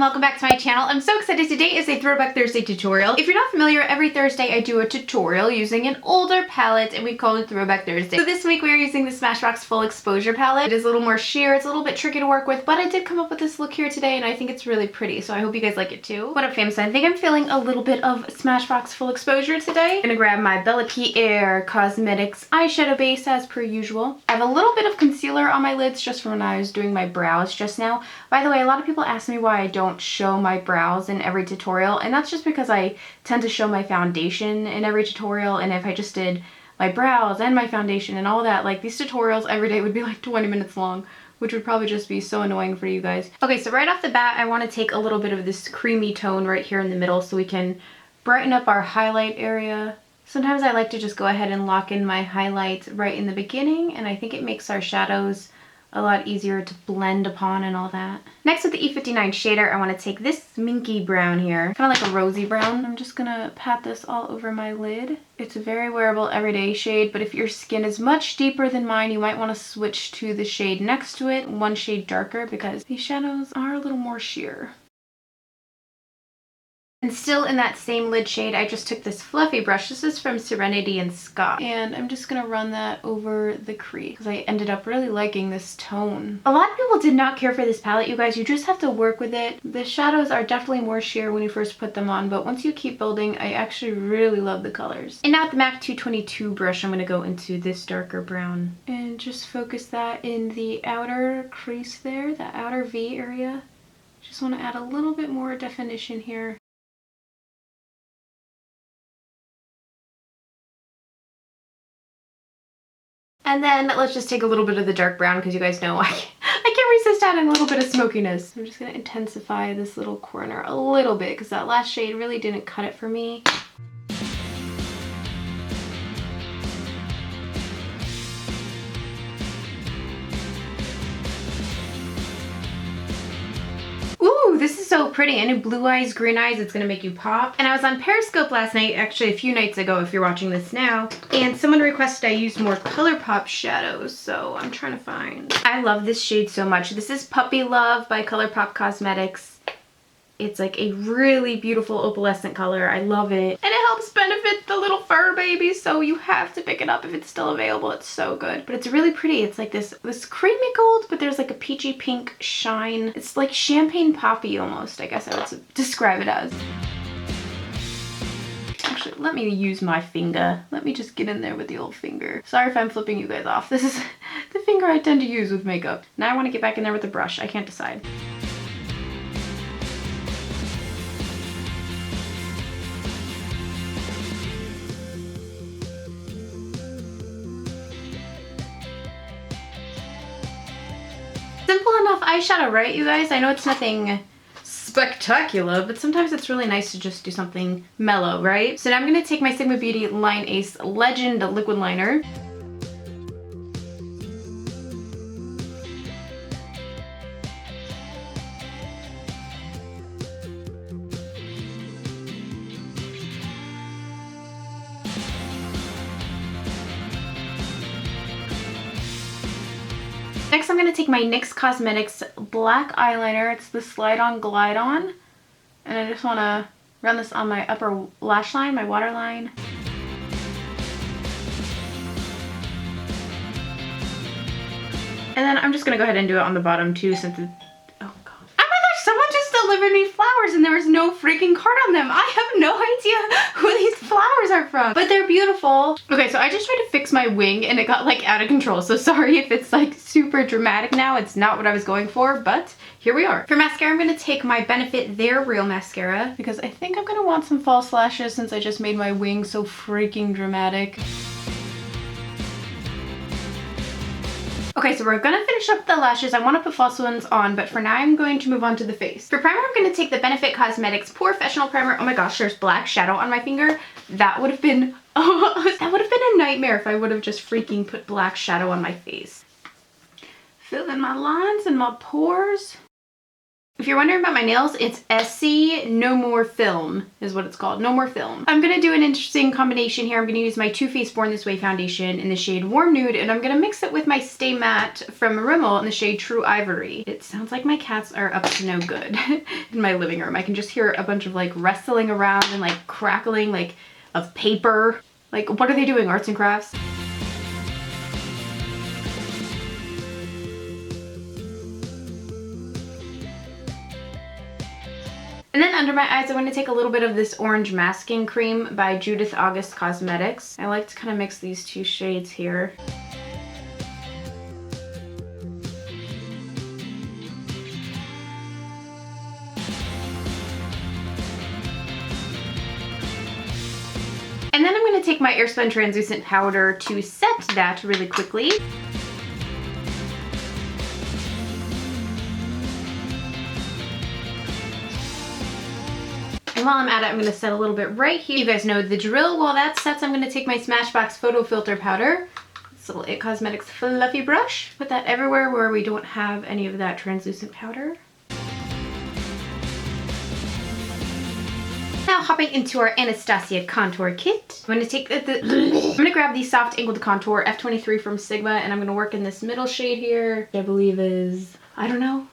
welcome back to my channel. I'm so excited. Today is a Throwback Thursday tutorial. If you're not familiar, every Thursday I do a tutorial using an older palette and we call it Throwback Thursday. So this week we are using the Smashbox Full Exposure palette. It is a little more sheer, it's a little bit tricky to work with, but I did come up with this look here today and I think it's really pretty, so I hope you guys like it too. What up fam? So I think I'm feeling a little bit of Smashbox Full Exposure today. I'm gonna grab my Bella Pierre Cosmetics eyeshadow base as per usual. I have a little bit of concealer on my lids just from when I was doing my brows just now. By the way, a lot of people ask me why I don't show my brows in every tutorial, and that's just because I tend to show my foundation in every tutorial, and if I just did my brows and my foundation and all that, like these tutorials every day would be like 20 minutes long, which would probably just be so annoying for you guys. Okay, so right off the bat, I want to take a little bit of this creamy tone right here in the middle so we can brighten up our highlight area. Sometimes I like to just go ahead and lock in my highlights right in the beginning, and I think it makes our shadows a lot easier to blend upon and all that. Next with the E59 shader, I want to take this minky brown here, kind of like a rosy brown. I'm just gonna pat this all over my lid. It's a very wearable everyday shade, but if your skin is much deeper than mine, you might want to switch to the shade next to it, one shade darker, because these shadows are a little more sheer. And still in that same lid shade, I just took this fluffy brush. This is from Serenity and Scott. And I'm just gonna run that over the crease because I ended up really liking this tone. A lot of people did not care for this palette, you guys. You just have to work with it. The shadows are definitely more sheer when you first put them on, but once you keep building, I actually really love the colors. And now with the MAC 222 brush, I'm gonna go into this darker brown and just focus that in the outer crease there, the outer V area. Just wanna add a little bit more definition here. And then let's just take a little bit of the dark brown because you guys know I can't resist adding a little bit of smokiness. I'm just going to intensify this little corner a little bit because that last shade really didn't cut it for me. Ooh, this is so pretty. I know blue eyes, green eyes, it's gonna make you pop. And I was on Periscope last night, actually a few nights ago if you're watching this now, and someone requested I use more ColourPop shadows, so I'm trying to find. I love this shade so much. This is Puppy Love by ColourPop Cosmetics. It's like a really beautiful opalescent color. I love it. And it helps benefit the little fur babies, so you have to pick it up if it's still available. It's so good. But it's really pretty. It's like this creamy gold, but there's like a peachy pink shine. It's like champagne poppy almost, I guess I would describe it as. Actually, let me use my finger. Let me just get in there with the old finger. Sorry if I'm flipping you guys off. This is the finger I tend to use with makeup. Now I want to get back in there with the brush. I can't decide. Simple enough eyeshadow, right, you guys? I know it's nothing spectacular, but sometimes it's really nice to just do something mellow, right? So now I'm going to take my Sigma Beauty Line Ace Legend liquid liner. Next, I'm going to take my NYX Cosmetics black eyeliner. It's the Slide On Glide On. And I just want to run this on my upper lash line, my waterline. And then I'm just going to go ahead and do it on the bottom too, since it's... Oh god. Oh my gosh, someone just delivered me flowers and there was no freaking card on them. I have no idea who these flowers are from, but they're beautiful. Okay, so I just tried to fix my wing and it got like out of control, so sorry if it's like super dramatic now. It's not what I was going for, but here we are. For mascara, I'm going to take my Benefit They're Real mascara because I think I'm going to want some false lashes since I just made my wing so freaking dramatic. Okay, so we're gonna finish up the lashes. I want to put false ones on, but for now I'm going to move on to the face. For primer, I'm going to take the Benefit Cosmetics Professional Primer. Oh my gosh, there's black shadow on my finger. That would have been, that would have been a nightmare if I would have just freaking put black shadow on my face. Fill in my lines and my pores. If you're wondering about my nails, it's Essie No More Film is what it's called. No More Film. I'm going to do an interesting combination here. I'm going to use my Too Faced Born This Way foundation in the shade Warm Nude, and I'm going to mix it with my Stay Matte from Rimmel in the shade True Ivory. It sounds like my cats are up to no good in my living room. I can just hear a bunch of like wrestling around and like crackling like of paper. Like, what are they doing? Arts and crafts? And then under my eyes, I want to take a little bit of this orange masking cream by Judith August Cosmetics. I like to kind of mix these two shades here. And then I'm going to take my Airspun translucent powder to set that really quickly. And while I'm at it, I'm going to set a little bit right here. You guys know the drill. While that sets, I'm going to take my Smashbox Photo Filter Powder, this little IT Cosmetics fluffy brush, put that everywhere where we don't have any of that translucent powder. Now hopping into our Anastasia contour kit, I'm going to take I'm going to grab the Soft Angled Contour F23 from Sigma, and I'm going to work in this middle shade here, which I believe is, I don't know.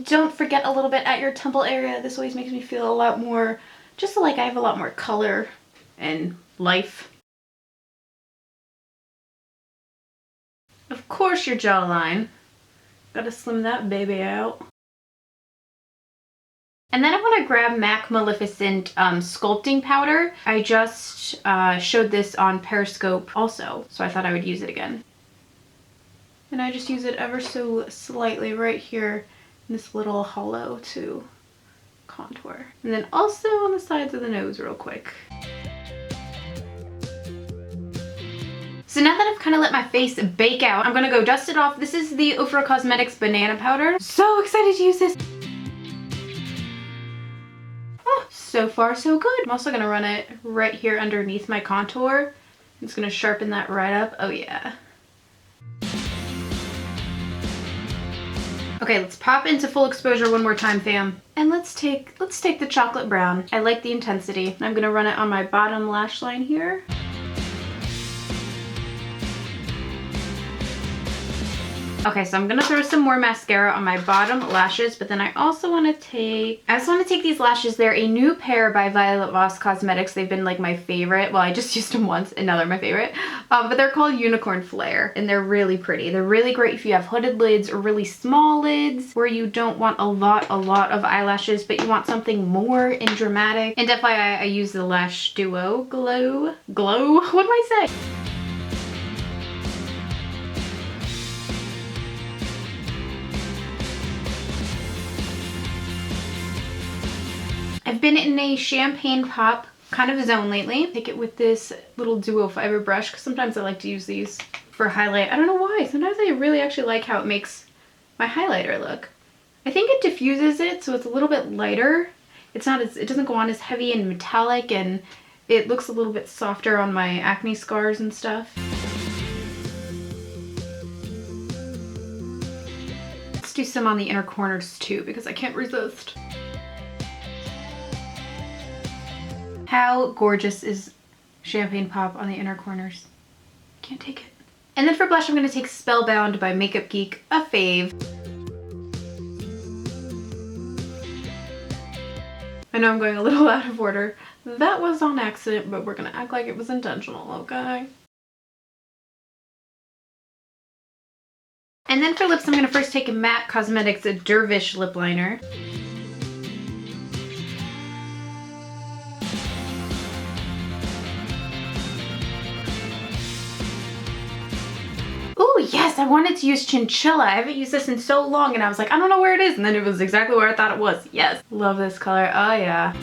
Don't forget a little bit at your temple area. This always makes me feel a lot more, just like I have a lot more color and life. Of course your jawline. Gotta slim that baby out. And then I want to grab MAC Maleficent sculpting powder. I just showed this on Periscope also, so I thought I would use it again. And I just use it ever so slightly right here in this little hollow to contour. And then also on the sides of the nose real quick. So now that I've kind of let my face bake out, I'm going to go dust it off. This is the Ofra Cosmetics Banana Powder. So excited to use this. Oh, so far so good. I'm also going to run it right here underneath my contour. It's going to sharpen that right up. Oh yeah. Okay, let's pop into full exposure one more time, fam. And let's take the chocolate brown. I like the intensity. I'm gonna run it on my bottom lash line here. Okay, so I'm gonna throw some more mascara on my bottom lashes, but then I also want to take these lashes. They're a new pair by Violet Voss Cosmetics. They've been like my favorite. Well, I just used them once and now they're my favorite. But they're called Unicorn Flare and they're really pretty. They're really great if you have hooded lids or really small lids where you don't want a lot of eyelashes, but you want something more and dramatic. And FYI, I use the Lash Duo Glow? What did I say? I've been in a champagne pop kind of zone lately. Take it with this little duo fiber brush because sometimes I like to use these for highlight. I don't know why. Sometimes I really actually like how it makes my highlighter look. I think it diffuses it so it's a little bit lighter. It doesn't go on as heavy and metallic, and it looks a little bit softer on my acne scars and stuff. Let's do some on the inner corners too because I can't resist. How gorgeous is Champagne Pop on the inner corners? Can't take it. And then for blush, I'm going to take Spellbound by Makeup Geek, a fave. I know I'm going a little out of order. That was on accident, but we're going to act like it was intentional, okay? And then for lips, I'm going to first take a MAC Cosmetics Dervish lip liner. Oh yes, I wanted to use Chinchilla. I haven't used this in so long and I was like, I don't know where it is, and then it was exactly where I thought it was. Yes, love this color. Oh yeah.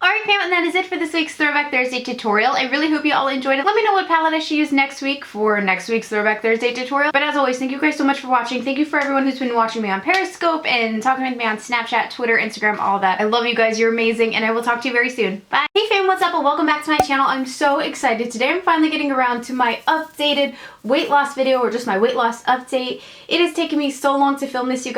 Alright fam, and that is it for this week's Throwback Thursday tutorial. I really hope you all enjoyed it. Let me know what palette I should use next week for next week's Throwback Thursday tutorial. But as always, thank you guys so much for watching. Thank you for everyone who's been watching me on Periscope and talking with me on Snapchat, Twitter, Instagram, all that. I love you guys. You're amazing, and I will talk to you very soon. Bye. Hey fam, what's up, and welcome back to my channel. I'm so excited. Today I'm finally getting around to my updated weight loss video, or just my weight loss update. It has taken me so long to film this, you guys.